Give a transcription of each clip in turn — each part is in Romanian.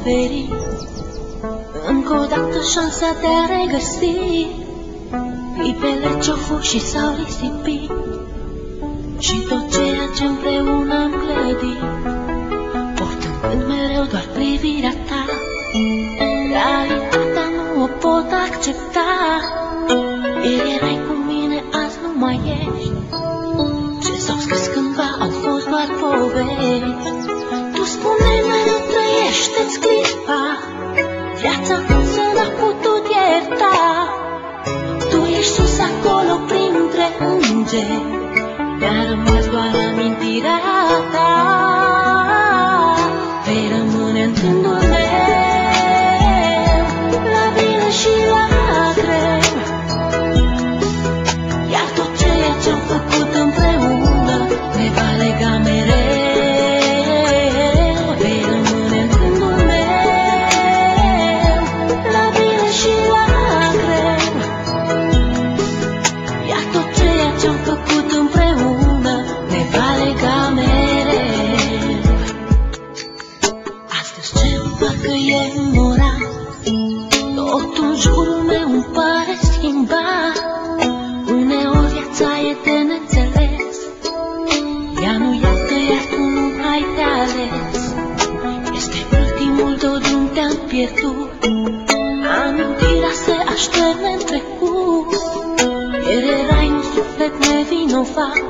diferit. Încă o dată șansa de a regăsi clipele ce-au fost și s-au risipit, și tot ceea ce împreună am clădit, portând mereu doar privirea ta. Realitatea nu o pot accepta. Ieri erai cu mine, azi nu mai ești. Ce s-au scris cândva au fost doar povești. Tu spune-mi, mereu trăiește-ți clipa, viața însă n-a putut ierta. Tu ești sus acolo printre îngeri, mi-a rămas doar amintirea ta. Vei rămâne în gândul meu, la bine și la greu. Iar tot ceea ce-am făcut împreună ne va lega mereu. Vei rămâne în gândul meu, la bine și la greu. Iar tot ceea ce-am făcut împreună ne va lega mereu. Astăzi cerul parcă e morat, totul în jurul meu îmi pare schimbat. Uneori viața e de neînțeles, ea nu iartă, iar tu nu ai de ales. Este ultimul tău drum, te-am pierdut, amintirea se așterne în trecut. Ieri erai un suflet nevinovat,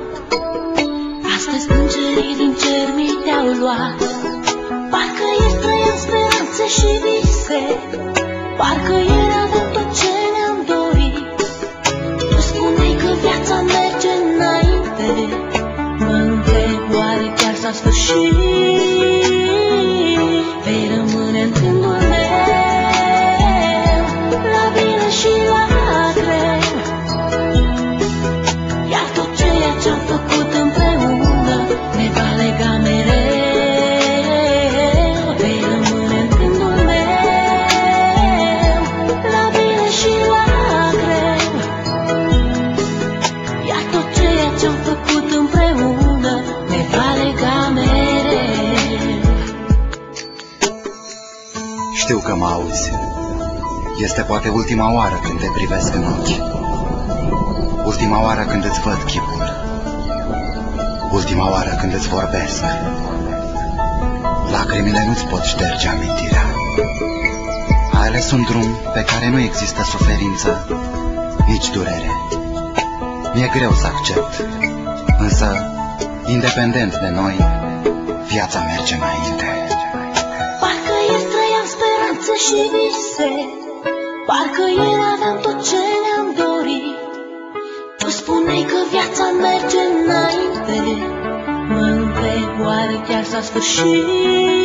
astăzi îngerii din cer mi te-au luat. Parcă ieri trăiam speranțe și vise, parcă ieri aveam tot ce ne-am dorit. Tu spuneai că viața merge înainte, mă întreb, oare chiar s-a sfârșit? Vei rămâne în gândul meu, la bine și la greu. Iar tot ceea ce-am făcut împreună ne va lega mereu. Vei rămâne în gândul meu, la bine și la greu. Iar tot ceea ce-am făcut împreună ne va lega mereu. Știu că mă auzi. Este poate ultima oară când te privesc în ochi, ultima oară când îți văd chipul, ultima oară când îți vorbesc. Lacrimile nu-ți pot șterge amintirea. Ai ales un drum pe care nu există suferință, nici durere. Mi-e greu să accept, însă, independent de noi, viața merge înainte. Parcă ieri trăiam speranțe și vise, parcă ieri aveam tot ce ne-am dorit. Tu spuneai că viața merge înainte, mă întreb, oare chiar s-a sfârșit?